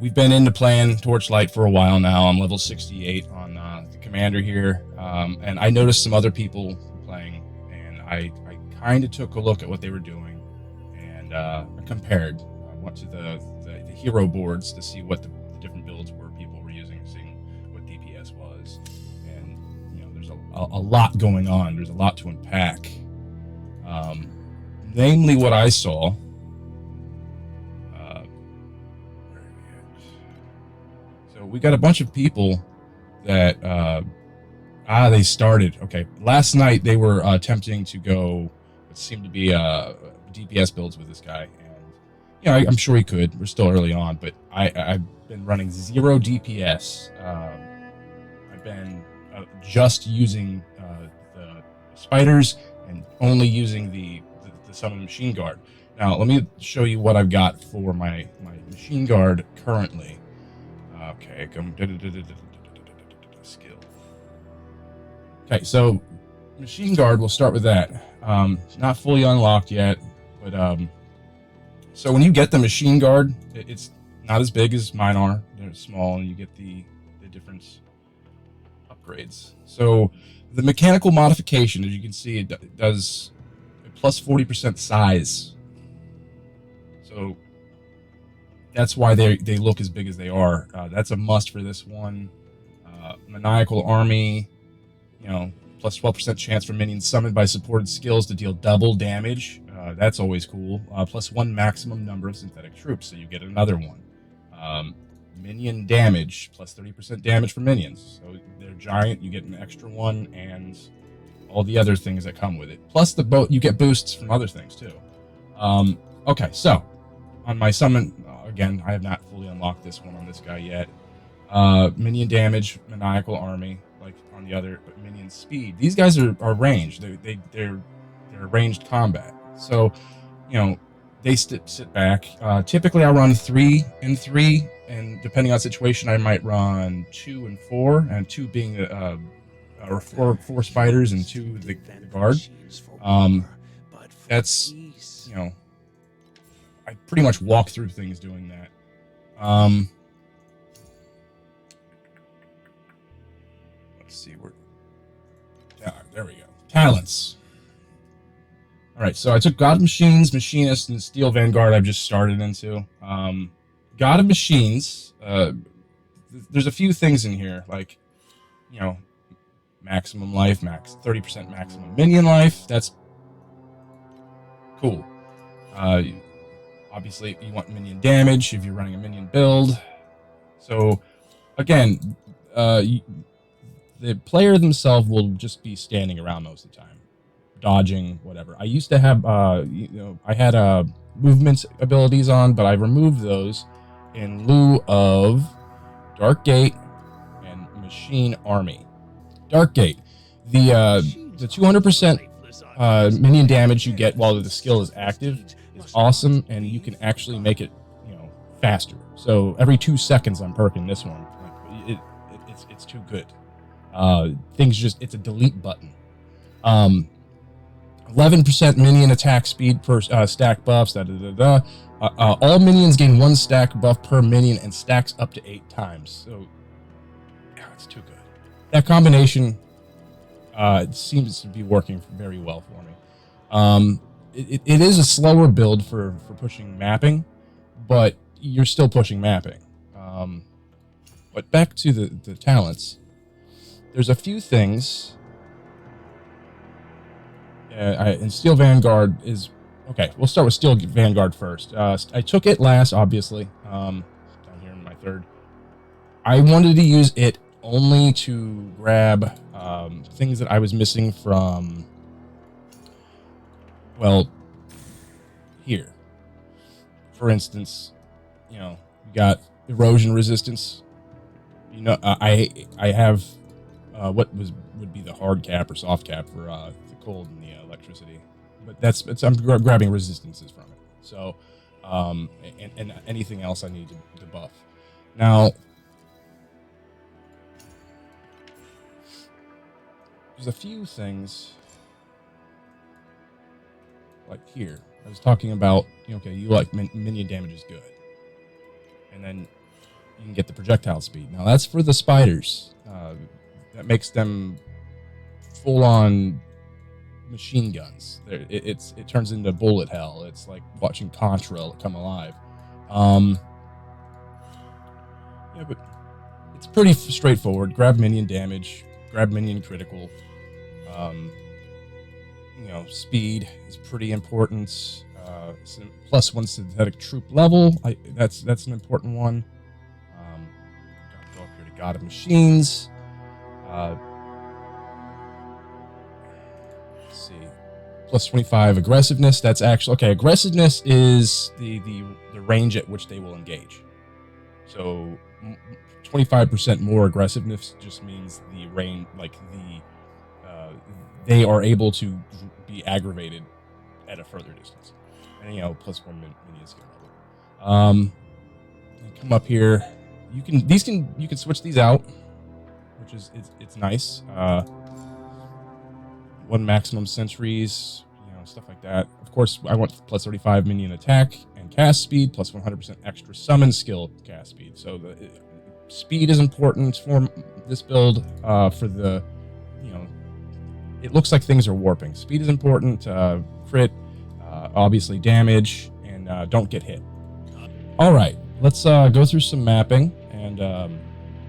we've been into playing Torchlight for a while now. I'm level 68 on the commander here, and I noticed some other people playing, and I kind of took a look at what they were doing, and I compared. I went to the hero boards to see what the different builds were people were using, seeing what DPS was, and there's a lot going on. There's a lot to unpack. Namely, what I saw. So we got a bunch of people that they started. Okay, last night they were attempting to go what seemed to be DPS builds with this guy, and I'm sure he could. We're still early on, but I've been running 0 DPS. I've been just using the spiders and only using the summon machine guard. Now let me show you what I've got for my machine guard currently. Okay, skill. Okay, so machine guard. We'll start with that. Not fully unlocked yet, but so when you get the machine guard, it's not as big as mine are. They're small, and you get the different upgrades. So the mechanical modification, as you can see, it does a plus 40% size. So that's why they look as big as they are. That's a must for this one. Maniacal Army, plus 12% chance for minions summoned by supported skills to deal double damage. That's always cool. Plus 1 maximum number of synthetic troops, so you get another one. Minion damage, plus 30% damage for minions. So they're giant, you get an extra one, and all the other things that come with it. Plus you get boosts from other things too. Okay, so on my summon, again, I have not fully unlocked this one on this guy yet. Minion damage, Maniacal Army, like on the other, but minion speed. These guys are ranged. They're ranged combat. So, they sit back. Typically, I run 3 and 3, and depending on situation, I might run 2 and 4, and 2 being or four spiders and 2 the guard. That's I pretty much walk through things doing that. Let's see where. There we go. Talents. All right, so I took God of Machines, Machinist, and Steel Vanguard. I've just started into God of Machines. There's a few things in here, like maximum life, 30% maximum minion life. That's cool. Obviously, you want minion damage if you're running a minion build. So, again, the player themselves will just be standing around most of the time, dodging, whatever. I used to have, I had movement abilities on, but I removed those in lieu of Dark Gate and Machine Army. Dark Gate, the 200% minion damage you get while the skill is active is awesome, and you can actually make it faster. So every 2 seconds I'm perking this one. It's too good. It's a delete button. 11% minion attack speed per stack buffs. All minions gain 1 stack buff per minion and stacks up to 8 times. So it's too good. That combination it seems to be working very well for me. It is a slower build for pushing mapping, but you're still pushing mapping. But back to the talents. There's a few things. And Steel Vanguard is okay. We'll start with Steel Vanguard first. I took it last, obviously. Down here in my third. I wanted to use it only to grab things that I was missing from. Well, here, for instance, you got erosion resistance. I have what would be the hard cap or soft cap for the cold and the electricity, but I'm grabbing resistances from it. So, and anything else I need to buff. Now, there's a few things like here. I was talking about, you like minion damage is good, and then you can get the projectile speed. Now that's for the spiders. That makes them full-on machine guns. It turns into bullet hell. It's like watching Contra come alive. Yeah, but it's pretty straightforward. Grab minion damage, grab minion critical. Speed is pretty important. +1 synthetic troop level. That's an important one. Go up here to God of Machines. Let's see. +25 aggressiveness. That's actually okay. Aggressiveness is the range at which they will engage. So 25% more aggressiveness just means the range, they are able to be aggravated at a further distance. And +1 minion skill level. Come up here. You can switch these out, which is it's nice. 1 maximum sentries, stuff like that. Of course, I want +35 minion attack and cast speed, +100% extra summon skill cast speed. So the speed is important for this build. For the, it looks like things are warping. Speed is important. Crit, obviously damage, and don't get hit. All right, let's go through some mapping and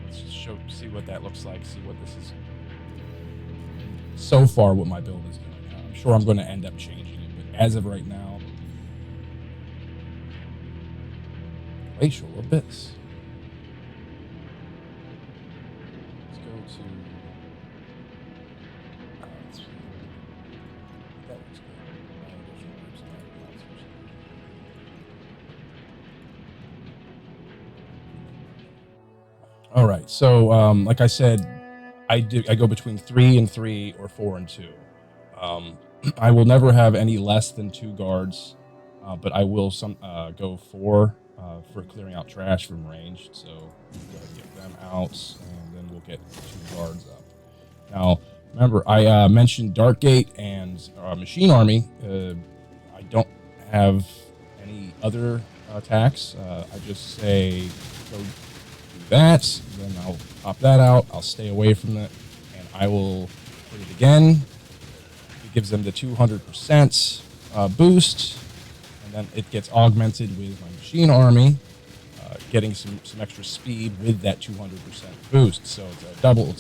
let's just see what that looks like. See what this is. So far, what my build is doing. I'm sure I'm going to end up changing it, but as of right now, Glacial Abyss. Let's go to. Let's see. That looks good. All right, so like I said, I go between 3 and 3 or 4 and 2. I will never have any less than 2 guards, but I will go 4 for clearing out trash from range. So we'll go ahead and get them out, and then we'll get 2 guards up. Now, remember, I mentioned Darkgate and Machine Army. I don't have any other attacks. I just say go do that, then I'll pop that out. I'll stay away from it, and I will put it again. It gives them the 200% boost, and then it gets augmented with my Machine Army, getting some extra speed with that 200% boost. So it's a double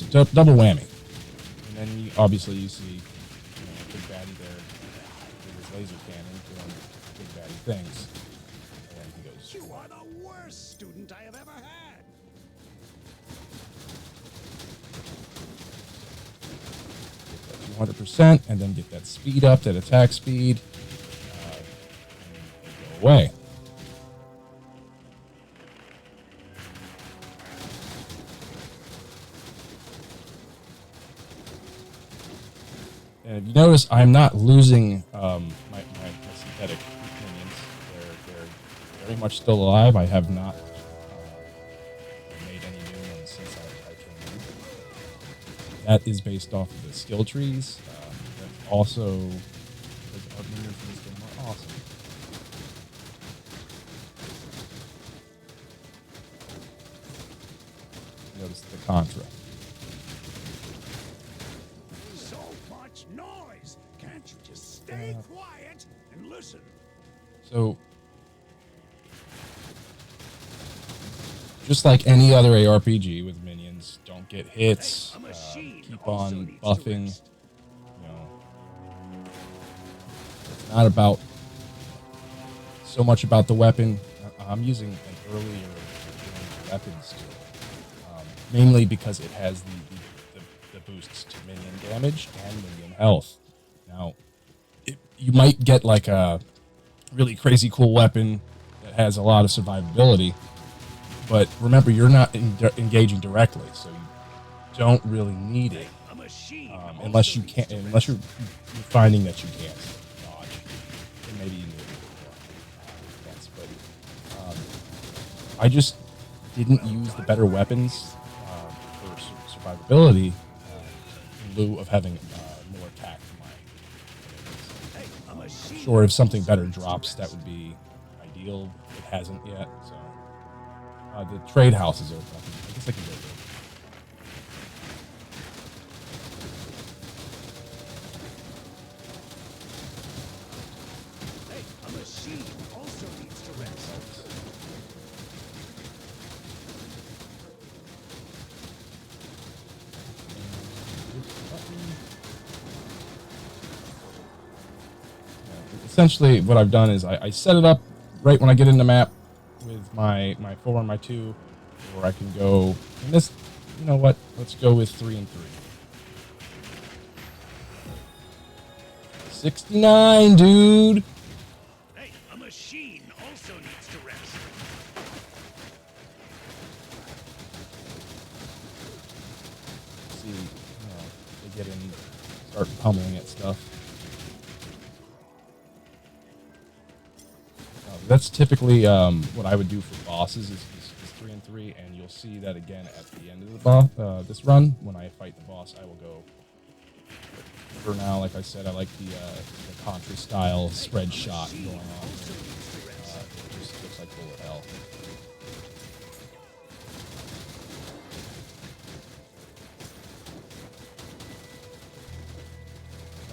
whammy. And then obviously you see Big Baddie there with his laser cannon doing big baddie things. And he goes, "You are the worst student I have ever had." 200%, and then get that speed up, that attack speed, and go away. And if you notice, I'm not losing my synthetic minions. They're very much still alive. I have not made any new ones since I trained them. That is based off of the skill trees. That's also because our minions in this game are awesome. Notice the contra. So much noise. Can't you just stay quiet and listen? So, just like any other ARPG with minions, don't get hits. Keep on buffing. It's not about so much about the weapon. I'm using an earlier weapon skill, mainly because it has the boosts to minion damage and minion health. Now, you might get like a really crazy cool weapon that has a lot of survivability, but remember, you're not engaging directly, so you don't really need it unless you're finding that you can't dodge. And maybe you need it. But I just didn't use the better weapons for survivability in lieu of having more attack for my. I'm sure if something better drops, that would be ideal. It hasn't yet, so The trade house is open. I guess I can go there. Hey, a machine also needs to rest. Essentially, what I've done is I set it up right when I get in the map with my 4 and my 2, or I can go. And this, you know what? Let's go with 3 and 3. 69, dude. Hey, a machine also needs to rest. See, they get in, start pummeling at stuff. That's typically what I would do for bosses is 3 and 3, and you'll see that again at the end of the boss. This run, when I fight the boss, I will go. For now, like I said, I like the Contra style spread shot going on. It just looks like bullet hell.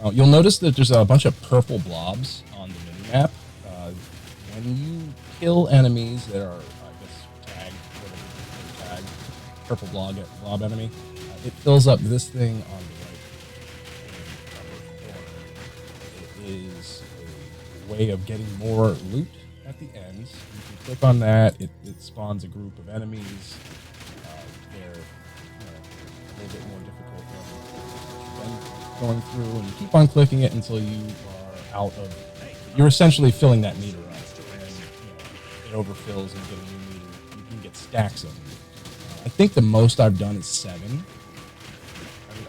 Now, you'll notice that there's a bunch of purple blobs on the minimap. When you kill enemies that are, I guess, tagged, whatever they're tagged, purple blob enemy, it fills up this thing on the right upper corner. It is a way of getting more loot at the end. You can click on that. It spawns a group of enemies. They're a little bit more difficult than going through, and you keep on clicking it until you are out of. You're essentially filling that meter up. It overfills and getting new meter. You can get stacks of them. I think the most I've done is 7.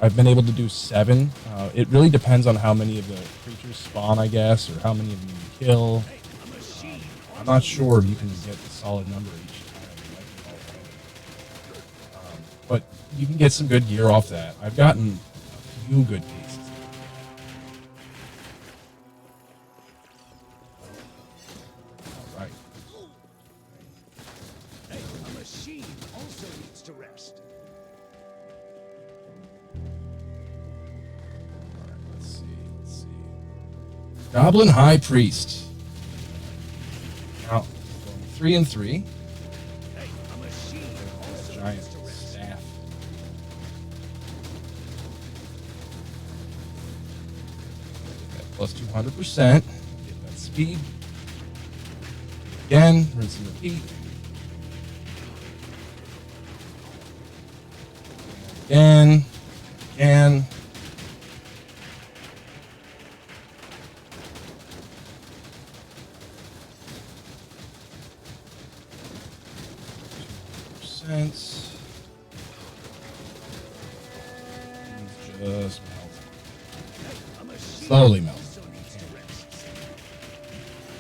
I've been able to do 7. It really depends on how many of the creatures spawn, I guess, or how many of them you kill. I'm not sure if you can get a solid number each time. But you can get some good gear off that. I've gotten a few good pieces. To rest. Alright, let's see. Goblin High Priest. Now, going 3 and 3. Hey, a machine also Giant needs to rest. staff. Get that plus 200%. Get that speed. Again, rinse and repeat. Again. Just melt. Slowly melt.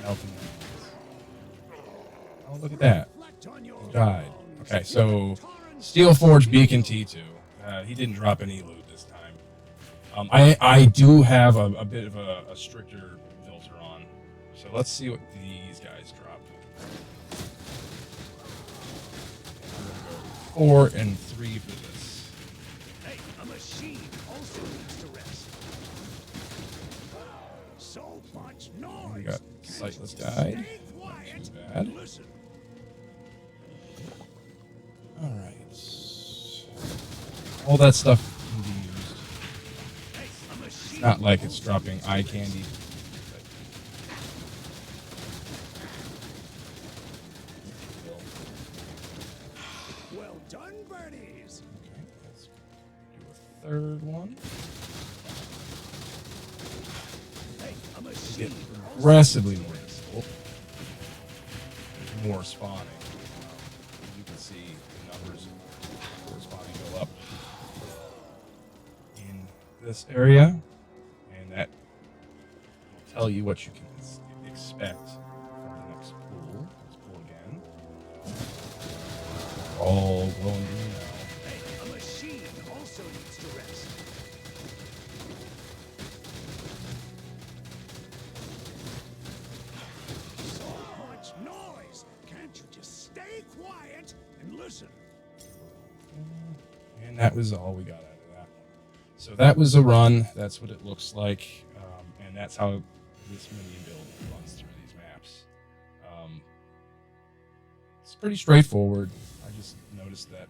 Melting. Oh, look at that. He died. Okay, so Steelforge Beacon T2. He didn't drop any loot this time. I do have a bit of a stricter filter on. So let's see what these guys drop. 4 and 3 for this. Hey, a machine also needs to rest. So much noise. We got Sightless Guide. Not too bad. Listen. Alright. All that stuff can be used. Hey, a machine. It's not like it's dropping eye candy. Well done, birdies. Okay, let's do a third one. Hey, a Get machine. progressively more difficult. There's more spawning. You can see the numbers for spawning go up in this area, and that will tell you what you can expect from the next pool. Let's pull again. All glowing green now. Hey, a machine also needs to rest. So much noise. Can't you just stay quiet And that was all we got out of that one. So that was a run. That's what it looks like. And that's how this mini build runs through these maps. It's pretty straightforward. I just noticed that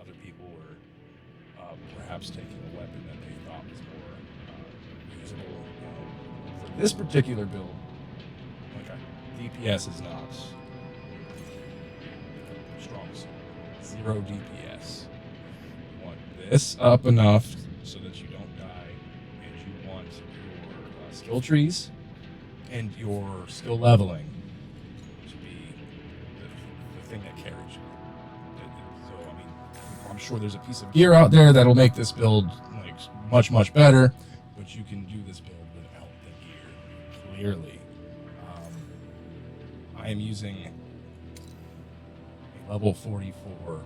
other people were perhaps taking a weapon that they thought was more usable. For this particular build, okay, DPS is not strong suit. 0 DPS. You want this up enough so that you don't die, and you want your skill trees and your skill leveling to be the thing that carries you. So, I mean, I'm sure there's a piece of gear out there that'll make this build like much better, but you can do this build without the gear. Clearly, I am using a level 44